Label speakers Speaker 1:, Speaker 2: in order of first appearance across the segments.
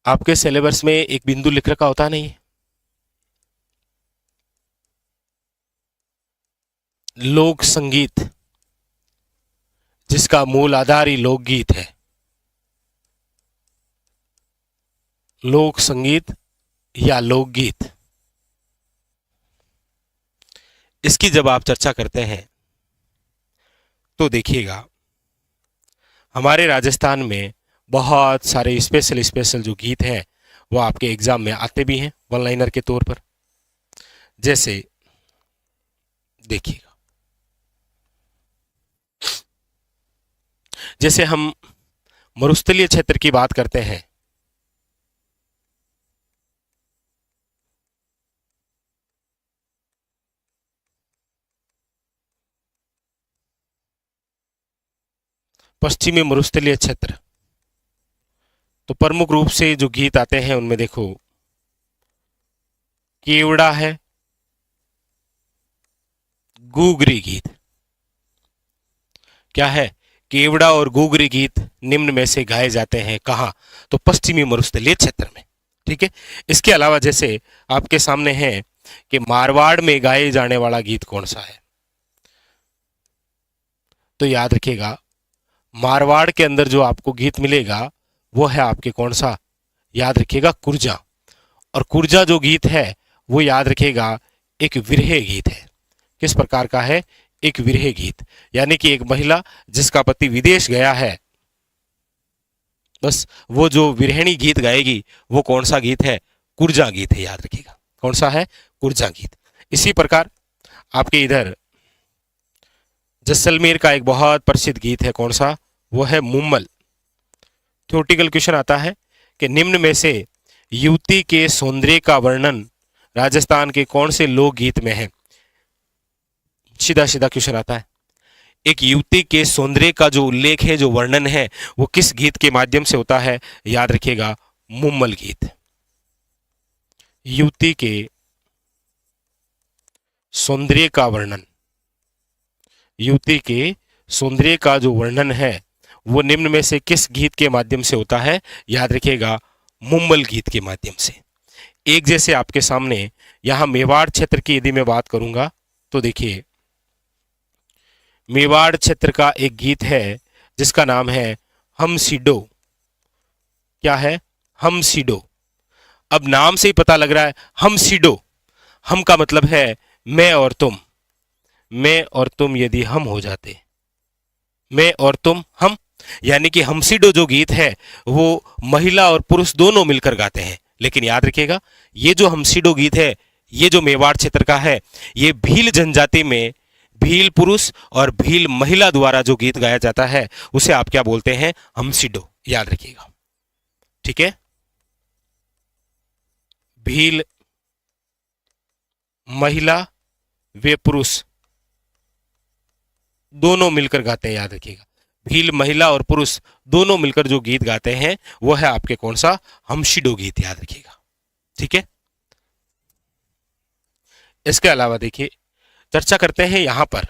Speaker 1: आपके सिलेबस में एक बिंदु लिख रखा होता नहीं? लोक संगीत, जिसका मूल आधार ही लोकगीत है। लोक संगीत या लोकगीत, इसकी जब आप चर्चा करते हैं तो देखिएगा, हमारे राजस्थान में बहुत सारे स्पेशल स्पेशल जो गीत हैं वो आपके एग्जाम में आते भी हैं वन लाइनर के तौर पर। जैसे देखिएगा, जैसे हम मरुस्थलीय क्षेत्र की बात करते हैं, पश्चिमी मरुस्थलीय क्षेत्र, तो प्रमुख रूप से जो गीत आते हैं उनमें देखो, केवड़ा है, गुगरी गीत। क्या है? केवड़ा और गुगरी गीत निम्न में से गाए जाते हैं कहाँ? तो पश्चिमी मरुस्थलीय क्षेत्र में। ठीक है। इसके अलावा जैसे आपके सामने है कि मारवाड़ में गाए जाने वाला गीत कौन सा है, तो याद रखिएगा, मारवाड़ के अंदर जो आपको गीत मिलेगा वो है आपके कौन सा? याद रखिएगा, कुर्जा। और कुर्जा जो गीत है वो याद रखिएगा एक विरह गीत है। किस प्रकार का है? एक विरह गीत, यानी कि एक महिला जिसका पति विदेश गया है, बस वो जो विरहणी गीत गाएगी वो कौन सा गीत है? कुर्जा गीत है। याद रखिएगा कौन सा है? कुर्जा गीत। इसी प्रकार आपके इधर जैसलमेर का एक बहुत प्रसिद्ध गीत है, कौन सा? वो है मुम्मल। थ्योरेटिकल क्वेश्चन आता है कि निम्न में से युवती के सौंदर्य का वर्णन राजस्थान के कौन से लोकगीत में है? सीधा सीधा क्वेश्चन आता है, एक युवती के सौंदर्य का जो उल्लेख है, जो वर्णन है, वो किस गीत के माध्यम से होता है? याद रखिएगा, मुम्मल गीत। युवती के सौंदर्य का वर्णन, युवती के सौंदर्य का जो वर्णन है वो निम्न में से किस गीत के माध्यम से होता है? याद रखिएगा, मुम्मल गीत के माध्यम से। एक जैसे आपके सामने यहां मेवाड़ क्षेत्र की यदि मैं बात करूंगा तो देखिए, मेवाड़ क्षेत्र का एक गीत है जिसका नाम है हम सीडो। क्या है? हम सीडो। अब नाम से ही पता लग रहा है, हम सीडो। हम का मतलब है मैं और तुम। मैं और तुम यदि हम हो जाते, मैं और तुम हम, यानी कि हमसीडो जो गीत है वो महिला और पुरुष दोनों मिलकर गाते हैं। लेकिन याद रखिएगा, ये जो हमसीडो गीत है, ये जो मेवाड़ क्षेत्र का है, ये भील जनजाति में भील पुरुष और भील महिला द्वारा जो गीत गाया जाता है उसे आप क्या बोलते हैं? हमसीडो। याद रखिएगा, ठीक है। भील महिला वे पुरुष दोनों मिलकर गाते हैं। याद रखिएगा, भील महिला और पुरुष दोनों मिलकर जो गीत गाते हैं वो है आपके कौन सा? हमसीडो गीत। याद रखिएगा, ठीक है। इसके अलावा देखिए, चर्चा करते हैं यहां पर,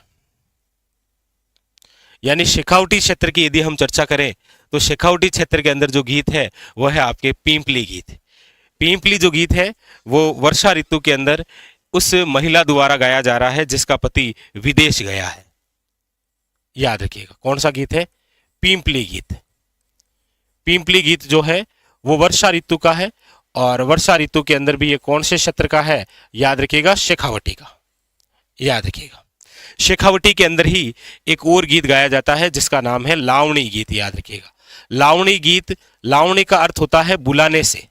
Speaker 1: यानी शेखावटी क्षेत्र की यदि हम चर्चा करें तो शेखावटी क्षेत्र के अंदर जो गीत है वो है आपके पींपली गीत। पींपली जो गीत है वो वर्षा ऋतु के अंदर उस महिला द्वारा गाया जा रहा है जिसका पति विदेश गया है। याद रखिएगा, कौन सा गीत है? पींपली गीत। पींपली गीत जो है वो वर्षा ऋतु का है, और वर्षा ऋतु के अंदर भी ये कौन से क्षेत्र का है? याद रखिएगा, शेखावटी का। याद रखिएगा, शेखावटी के अंदर ही एक और गीत गाया जाता है जिसका नाम है लावणी गीत। याद रखिएगा, लावणी गीत, लावणी का अर्थ होता है बुलाने से,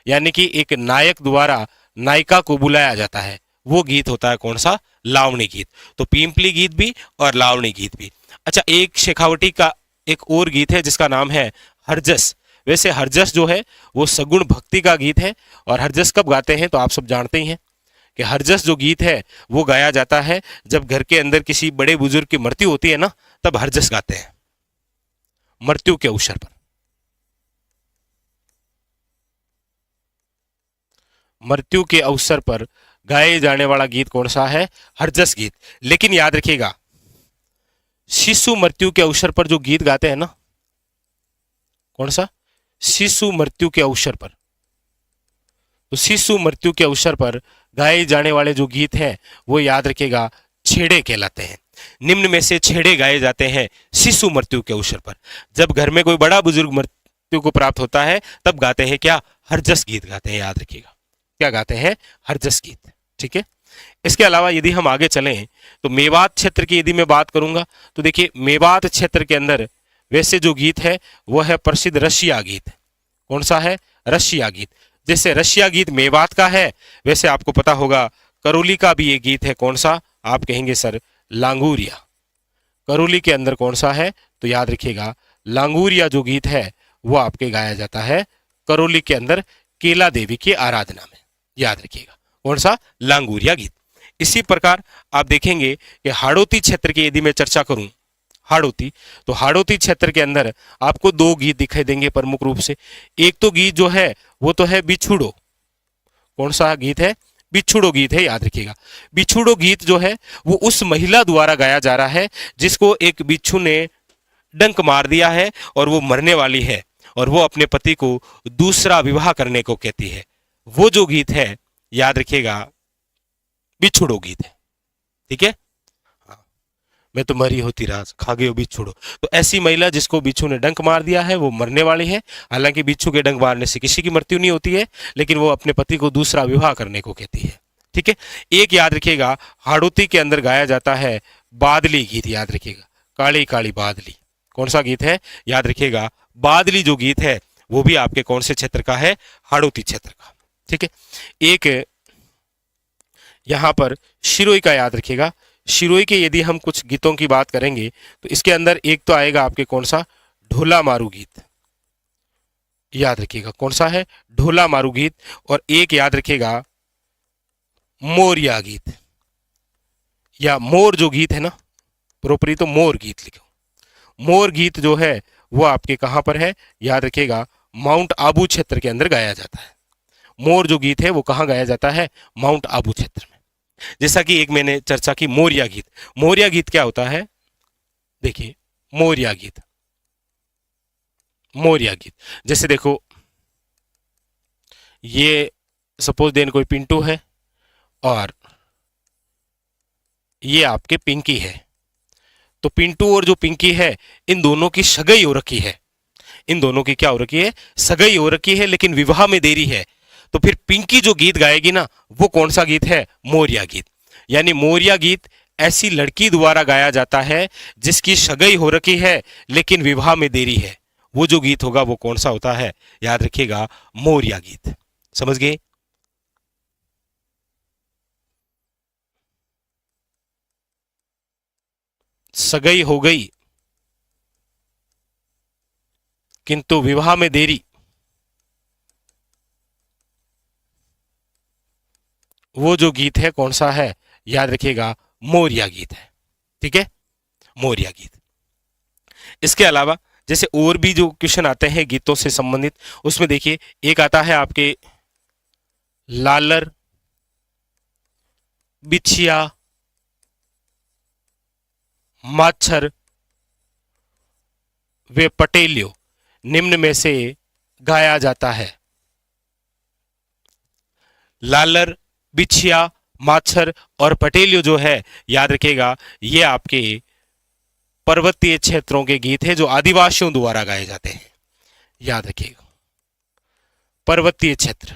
Speaker 1: यानी कि एक नायक द्वारा नायिका को बुलाया जाता है, वो गीत होता है कौन सा? लावणी गीत। तो पींपली गीत भी और लावणी गीत भी। अच्छा, एक शेखावटी का एक और गीत है जिसका नाम है हरजस। वैसे हरजस जो है वो सगुण भक्ति का गीत है, और हरजस कब गाते हैं तो आप सब जानते ही हैं कि हरजस जो गीत है वो गाया जाता है जब घर के अंदर किसी बड़े बुजुर्ग की मृत्यु होती है ना, तब हरजस गाते हैं, मृत्यु के अवसर पर। मृत्यु के अवसर पर गाए जाने वाला गीत कौन सा है? हरजस गीत। लेकिन याद रखिएगा, शिशु मृत्यु के अवसर पर जो गीत गाते हैं ना, कौन सा? शिशु मृत्यु के अवसर पर। तो शिशु मृत्यु के अवसर पर गाए जाने वाले जो गीत हैं वो याद रखिएगा छेड़े कहलाते हैं। निम्न में से छेड़े गाए जाते हैं शिशु मृत्यु के अवसर पर। जब घर में कोई बड़ा बुजुर्ग मृत्यु को प्राप्त होता है तब गाते हैं क्या, हरजस गीत गाते हैं, याद रखिएगा क्या गाते हैं, हरजस गीत। ठीक है। इसके अलावा यदि हम आगे चलें तो मेवात क्षेत्र की यदि मैं बात करूंगा तो देखिए मेवात क्षेत्र के अंदर वैसे जो गीत है वह है प्रसिद्ध रशिया गीत। कौन सा है, रशिया गीत। जैसे रशिया गीत मेवात का है वैसे आपको पता होगा करौली का भी एक गीत है। कौन सा, आप कहेंगे सर लांगूरिया। करौली के अंदर कौन सा है, तो याद रखिएगा लांगूरिया जो गीत है वो आपके गाया जाता है करौली के अंदर केला देवी की आराधना में, याद रखिएगा कौन सा, लांगूरिया गीत। इसी प्रकार आप देखेंगे कि हाड़ौती क्षेत्र की यदि मैं चर्चा करूं, हाड़ौती, तो हाड़ौती क्षेत्र के अंदर आपको दो गीत दिखाई देंगे प्रमुख रूप से। एक तो गीत जो है वो तो है बिछुड़ो। कौन सा गीत है, बिछुड़ो गीत है, याद रखिएगा। बिछुड़ो गीत जो है वो उस महिला द्वारा गाया जा रहा है जिसको एक बिच्छू ने डंक मार दिया है और वो मरने वाली है और वो अपने पति को दूसरा विवाह करने को कहती है। वो जो गीत है याद रखिएगा बिछुड़ो गीत है। ठीक है। हाँ, मैं तो मरी होती राज खा गई बिछुड़ो। तो ऐसी महिला जिसको बिच्छू ने डंक मार दिया है वो मरने वाली है। हालांकि बिच्छू के डंक मारने से किसी की मृत्यु नहीं होती है, लेकिन वो अपने पति को दूसरा विवाह करने को कहती है। ठीक है। एक याद रखिएगा हाड़ौती के अंदर गाया जाता है बादली गीत, याद रखिएगा काली काली बादली। कौन सा गीत है, याद रखिएगा बादली जो गीत है वो भी आपके कौन से क्षेत्र का है, हाड़ौती क्षेत्र का। ठीक है। एक यहां पर शिरोई का याद रखिएगा। शिरोई के यदि हम कुछ गीतों की बात करेंगे तो इसके अंदर एक तो आएगा आपके कौन सा, ढोला मारू गीत, याद रखिएगा कौन सा है, ढोला मारू गीत। और एक याद रखिएगा मोरिया गीत, या मोर जो गीत है ना, प्रोपरी तो मोर गीत लिखो। मोर गीत जो है वो आपके कहां पर है, याद रखिएगा माउंट आबू क्षेत्र के अंदर गाया जाता है। मोर जो गीत है वो कहां गाया जाता है, माउंट आबू क्षेत्र में। जैसा कि एक मैंने चर्चा की मोरिया गीत। मोरिया गीत क्या होता है, देखिए मोरिया गीत, मोरिया गीत जैसे देखो ये सपोज देन कोई पिंटू है और ये आपके पिंकी है। तो पिंटू और जो पिंकी है इन दोनों की सगाई हो रखी है। इन दोनों की क्या हो रखी है, सगाई हो रखी है, लेकिन विवाह में देरी है। तो फिर पिंकी जो गीत गाएगी ना वो कौन सा गीत है, मोरिया गीत। यानी मोरिया गीत ऐसी लड़की द्वारा गाया जाता है जिसकी सगाई हो रखी है लेकिन विवाह में देरी है। वो जो गीत होगा वो कौन सा होता है, याद रखिएगा मोरिया गीत। समझ गए। सगाई हो गई किंतु विवाह में देरी, वो जो गीत है कौन सा है, याद रखिएगा मोरिया गीत है। ठीक है, मोरिया गीत। इसके अलावा जैसे और भी जो क्वेश्चन आते हैं गीतों से संबंधित, उसमें देखिए एक आता है आपके लालर, बिछिया, माच्छर वे पटेलियो निम्न में से गाया जाता है। लालर, बिछिया, माच्छर और पटेलियो जो है याद रखिएगा ये आपके पर्वतीय क्षेत्रों के गीत हैं जो आदिवासियों द्वारा गाए जाते हैं। याद रखिएगा पर्वतीय क्षेत्र,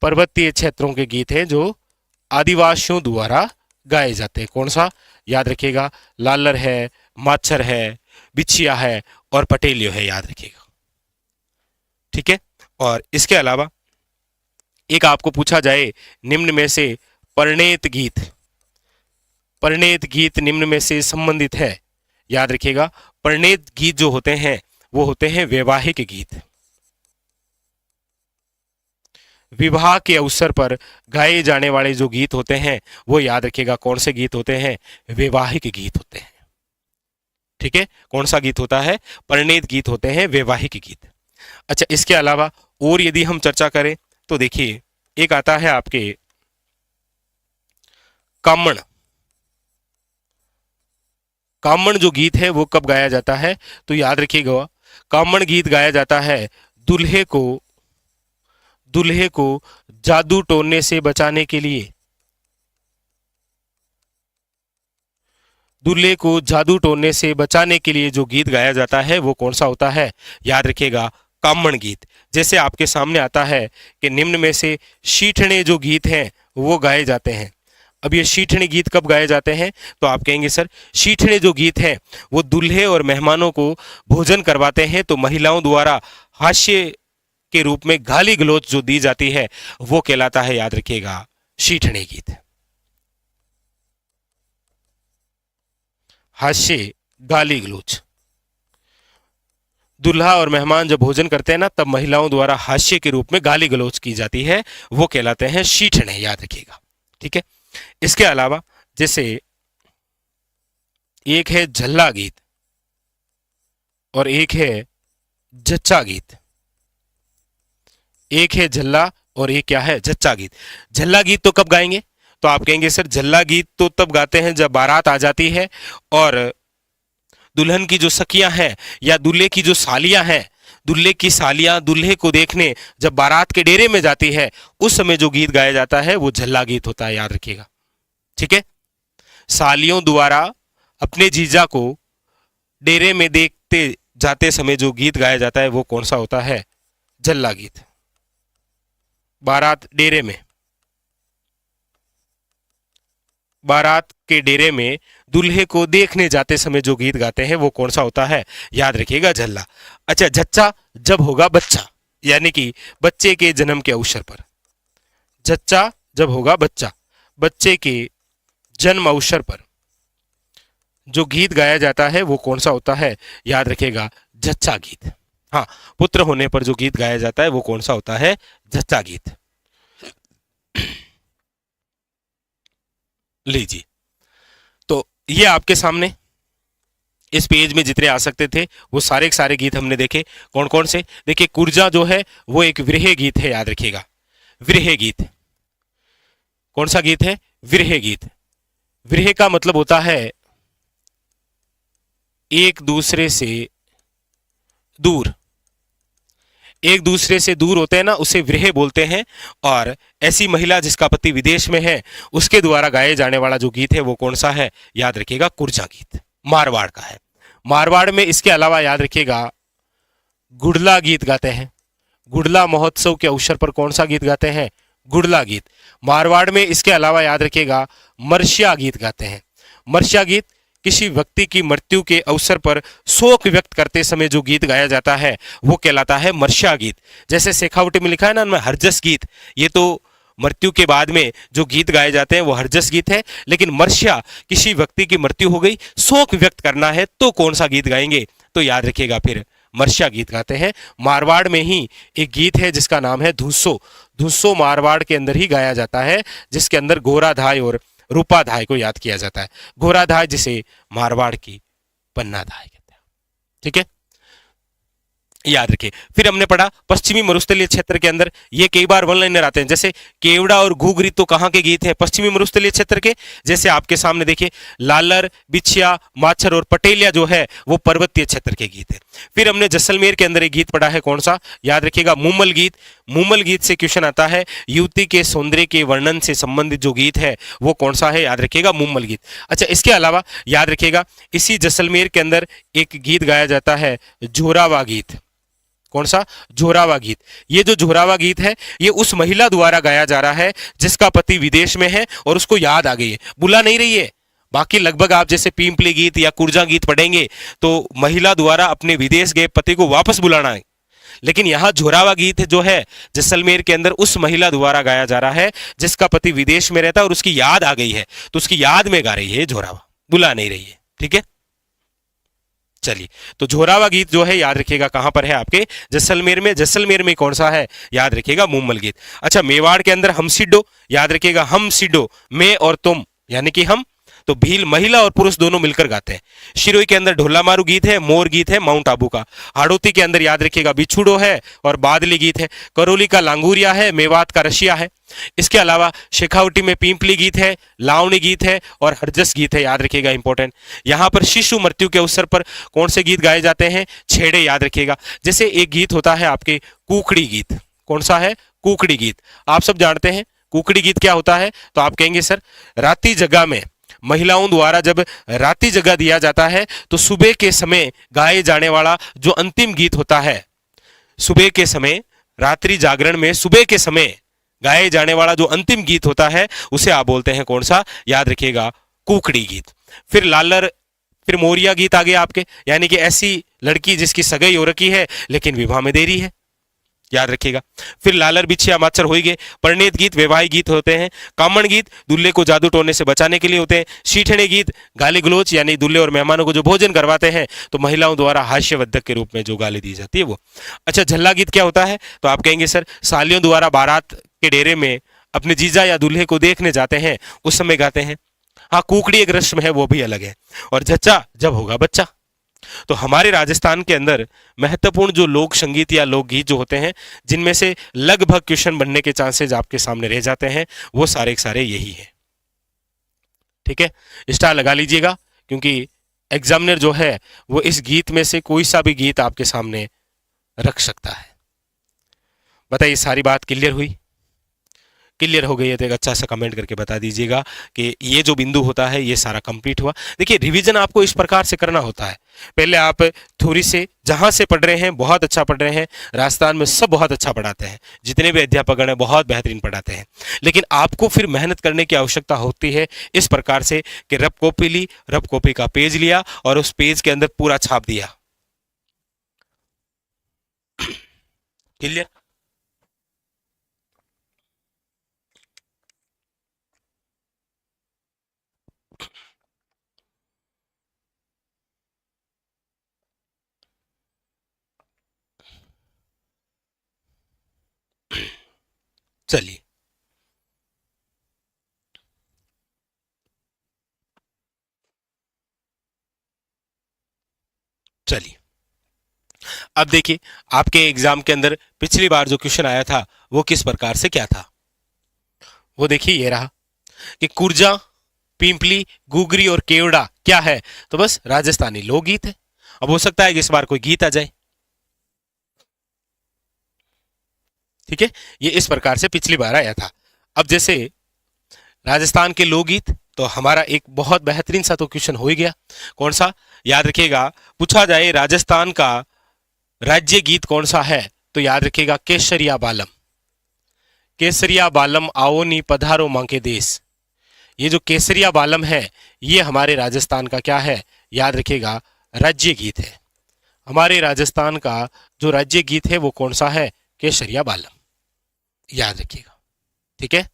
Speaker 1: पर्वतीय क्षेत्रों के गीत हैं जो आदिवासियों द्वारा गाए जाते हैं। कौन सा, याद रखिएगा लालर है, माच्छर है, बिछिया है और पटेलियो है, याद रखिएगा। ठीक है। और इसके अलावा एक आपको पूछा जाए निम्न में से परिणेत गीत, परिणेत गीत निम्न में से संबंधित है, याद रखिएगा परिणेत गीत जो होते हैं वो होते हैं वैवाहिक गीत। विवाह के अवसर पर गाए जाने वाले जो गीत होते हैं वो याद रखिएगा कौन से गीत होते हैं, वैवाहिक गीत होते हैं। ठीक है, कौन सा गीत होता है, परिणेत गीत होते हैं, वैवाहिक गीत। अच्छा, इसके अलावा और यदि हम चर्चा करें तो देखिए एक आता है आपके कामण। कामण जो गीत है वो कब गाया जाता है, तो याद रखिएगा कामण गीत गाया जाता है दूल्हे को जादू टोने से बचाने के लिए। दूल्हे को जादू टोने से बचाने के लिए जो गीत गाया जाता है वो कौन सा होता है? याद रखिएगा, कामण गीत। जैसे आपके सामने आता है कि निम्न में से शीठणे जो गीत हैं वो गाए जाते हैं। अब ये शीठणे गीत कब गाए जाते हैं? तो आप कहेंगे सर शीठणे जो गीत हैं वो दूल्हे और मेहमानों को भोजन करवाते हैं, तो महिलाओं द्वारा हास्य के रूप में गाली गलौज जो दी जाती है वो कहलाता है, याद रखिएगा, शीठणे गीत। हास्य, गाली गलौज। दूल्हा और मेहमान जब भोजन करते हैं ना, तब महिलाओं द्वारा हास्य के रूप में गाली गलौज की जाती है, वो कहलाते हैं शीठणे, याद रखिएगा। ठीक है। इसके अलावा जैसे एक है झल्ला गीत और एक है जच्चा गीत। एक है झल्ला और एक क्या है? जच्चा गीत। झल्ला गीत तो कब गाएंगे? तो आप कहेंगे सर झल्ला गीत तो तब गाते हैं जब बारात आ जाती है और दुल्हन की जो सखियां हैं या दूल्हे की जो सालियां हैं, दूल्हे की सालियां दूल्हे को देखने जब बारात के डेरे में जाती है, उस समय जो गीत गाया जाता है वो झल्ला गीत होता है, याद रखिएगा। ठीक है। सालियों द्वारा अपने जीजा को डेरे में देखते जाते समय जो गीत गाया जाता है वो कौन सा होता है? झल्ला गीत। बारात डेरे में, बारात के डेरे में दूल्हे को देखने जाते समय जो गीत गाते हैं वो कौन सा होता है? याद रखिएगा, झल्ला। अच्छा, जच्चा जब होगा बच्चा, यानी कि बच्चे के जन्म के अवसर पर। जच्चा जब होगा बच्चा, बच्चे के जन्म अवसर पर जो गीत गाया जाता है वो कौन सा होता है? याद रखिएगा, जच्चा गीत। हाँ, पुत्र होने पर जो गीत गाया जाता है वो कौन सा होता है? जच्चा गीत। लीजिए, तो ये आपके सामने इस पेज में जितने आ सकते थे वो सारे के सारे गीत हमने देखे। कौन कौन से? देखिए, कुर्जा जो है वो एक विरह गीत है, याद रखिएगा, विरह गीत। कौन सा गीत है? विरह गीत। विरह का मतलब होता है एक दूसरे से दूर। एक दूसरे से दूर होते हैं ना, उसे विरह बोलते हैं। और ऐसी महिला जिसका पति विदेश में है उसके द्वारा गाए जाने वाला जो गीत है वो कौन सा है? याद रखिएगा, कुर्जा गीत। मारवाड़ का है। मारवाड़ में इसके अलावा याद रखिएगा गुड़ला गीत गाते हैं। गुड़ला महोत्सव के अवसर पर कौन सा गीत गाते हैं? गुड़ला गीत। मारवाड़ में इसके अलावा याद रखिएगा मर्शिया गीत गाते हैं। मर्शिया गीत किसी व्यक्ति की मृत्यु के अवसर पर शोक व्यक्त करते समय जो गीत गाया जाता है वो कहलाता है मर्शिया गीत। जैसे शेखावटी में लिखा है ना, हरजस गीत, ये तो मृत्यु के बाद में जो गीत गाए जाते हैं वो हरजस गीत है। लेकिन मर्शिया, किसी व्यक्ति की मृत्यु हो गई, शोक व्यक्त करना है, तो कौन सा गीत गाएंगे? तो याद रखिएगा फिर मर्शिया गीत गाते हैं। मारवाड़ में ही एक गीत है जिसका नाम है धुस्सो। धुस्सो मारवाड़ के अंदर ही गाया जाता है, जिसके अंदर गोराधाय और रूपाधाय को याद किया जाता है। गोराधाय जिसे मारवाड़ की पन्नाधाय कहते हैं। ठीक है, याद रखिए। फिर हमने पढ़ा पश्चिमी मरुस्थलीय क्षेत्र के अंदर ये कई बार वन लाइनर आते हैं, जैसे केवड़ा और घुघरी तो कहाँ के गीत हैं? पश्चिमी मरुस्थलीय क्षेत्र के। जैसे आपके सामने देखिए लालर, बिछिया, माछर और पटेलिया जो है वो पर्वतीय क्षेत्र के गीत है। फिर हमने जैसलमेर के अंदर एक गीत पढ़ा है, कौन सा? याद रखिएगा, मुमल गीत। मुमल गीत से क्वेश्चन आता है, युवती के सौंदर्य के वर्णन से संबंधित जो गीत है वो कौन सा है? याद रखिएगा, मुमल गीत। अच्छा, इसके अलावा याद रखिएगा इसी जैसलमेर के अंदर एक गीत गाया जाता है जोरावा गीत। कौन सा? जोरावा गीत। ये जो जोरावा गीत है ये उस महिला द्वारा गाया जा रहा है जिसका पति विदेश में है और उसको याद आ गई है, बुला नहीं रही है। बाकी लगभग आप जैसे पींपली गीत या कुर्जा गीत पढ़ेंगे तो महिला द्वारा अपने विदेश गए पति को वापस बुलाना है। लेकिन यहाँ जोरावा गीत जो है जैसलमेर के अंदर उस महिला द्वारा गाया जा रहा है जिसका पति विदेश में रहता है और उसकी याद आ गई है, तो उसकी याद में गा रही है जोरावा, बुला नहीं रही है। ठीक है, चलिए, तो जोरावा गीत जो है याद रखिएगा कहां पर है? आपके जैसलमेर में। जैसलमेर में कौन सा है? याद रखिएगा, मुमल गीत। अच्छा, मेवाड़ के अंदर हम सिड्डो, याद रखिएगा, हम सिड्डो, मैं और तुम, यानी कि हम, तो भील महिला और पुरुष दोनों मिलकर गाते हैं। शिरोई के अंदर ढोला मारू गीत है, मोर गीत है माउंट आबू का। हाड़ौती के अंदर याद रखिएगा बिछुड़ो है और बादली गीत है। करौली का लांगूरिया है, मेवात का रशिया है। इसके अलावा शेखावटी में पींपली गीत है, लावणी गीत है और हरजस गीत है, याद रखिएगा इंपॉर्टेंट। यहां पर शिशु मृत्यु के अवसर पर कौन से गीत गाए जाते हैं? छेड़े, याद रखिएगा। जैसे एक गीत होता है आपके कुकड़ी गीत, कौन सा है? कुकड़ी गीत। आप सब जानते हैं कुकड़ी गीत क्या होता है? तो आप कहेंगे सर राती जगह में महिलाओं द्वारा जब राती जगह दिया जाता है तो सुबह के समय गाए जाने वाला जो अंतिम गीत होता है, सुबह के समय, रात्रि जागरण में सुबह के समय गाए जाने वाला जो अंतिम गीत होता है उसे आप बोलते हैं कौन सा? याद रखिएगा कुकड़ी गीत। फिर लालर, फिर मोरिया गीत आ गया आपके, यानी कि ऐसी लड़की जिसकी सगाई हो रखी है लेकिन विवाह में देरी है, याद रखिएगा। फिर लालर बिछिया माचर हो गए। परिणीत गीत वैवाहिक गीत होते हैं। कामण गीत दूल्हे को जादू टोने से बचाने के लिए होते हैं। शीठणे गीत गाली गलोच, यानी दूल्हे और मेहमानों को जो भोजन करवाते हैं तो महिलाओं द्वारा हास्यवर्धक के रूप में जो गाली दी जाती है वो। अच्छा, झल्ला गीत क्या होता है? तो आप कहेंगे सर सालियों द्वारा बारात के डेरे में अपने जीजा या दूल्हे को देखने जाते हैं उस समय गाते हैं। हाँ, कुकड़ी एक रस्म है, वो भी अलग है। और झच्चा जब होगा बच्चा। तो हमारे राजस्थान के अंदर महत्वपूर्ण जो लोक संगीत या लोकगीत जो होते हैं, जिनमें से लगभग क्वेश्चन बनने के चांसेस आपके सामने रह जाते हैं, वो सारे के सारे यही है। ठीक है, स्टार लगा लीजिएगा, क्योंकि एग्जामिनर जो है वो इस गीत में से कोई सा भी गीत आपके सामने रख सकता है। बताइए, सारी बात क्लियर हुई? क्लियर हो गई है तो एक अच्छा सा कमेंट करके बता दीजिएगा कि ये जो बिंदु होता है ये सारा कंप्लीट हुआ। देखिए, रिवीजन आपको इस प्रकार से करना होता है। पहले आप थ्योरी से जहां से पढ़ रहे हैं बहुत अच्छा पढ़ रहे हैं, राजस्थान में सब बहुत अच्छा पढ़ाते हैं, जितने भी अध्यापक हैं बहुत बेहतरीन पढ़ाते हैं, लेकिन आपको फिर मेहनत करने की आवश्यकता होती है इस प्रकार से कि रफ कॉपी ली, रफ कॉपी का पेज लिया और उस पेज के अंदर पूरा छाप दिया। क्लियर? चलिए, चलिए अब देखिए, आपके एग्जाम के अंदर पिछली बार जो क्वेश्चन आया था वो किस प्रकार से क्या था, वो देखिए ये रहा कि कुर्जा, पिंपली, गुगरी और केवड़ा क्या है? तो बस राजस्थानी लोकगीत है। अब हो सकता है कि इस बार कोई गीत आ जाए। ठीक है, ये इस प्रकार से पिछली बार आया था। अब जैसे राजस्थान के लोकगीत, तो हमारा एक बहुत बेहतरीन सा तो क्वेश्चन हो ही गया। कौन सा? याद रखिएगा, पूछा जाए राजस्थान का राज्य गीत कौन सा है, तो याद रखिएगा केसरिया बालम। केसरिया बालम आओ नी पधारो मां के देश। ये जो केसरिया बालम है ये हमारे राजस्थान का क्या है? याद रखिएगा राज्य गीत है। हमारे राजस्थान का जो राज्य गीत है वो कौन सा है? केसरिया बालम, याद रखिएगा। ठीक है।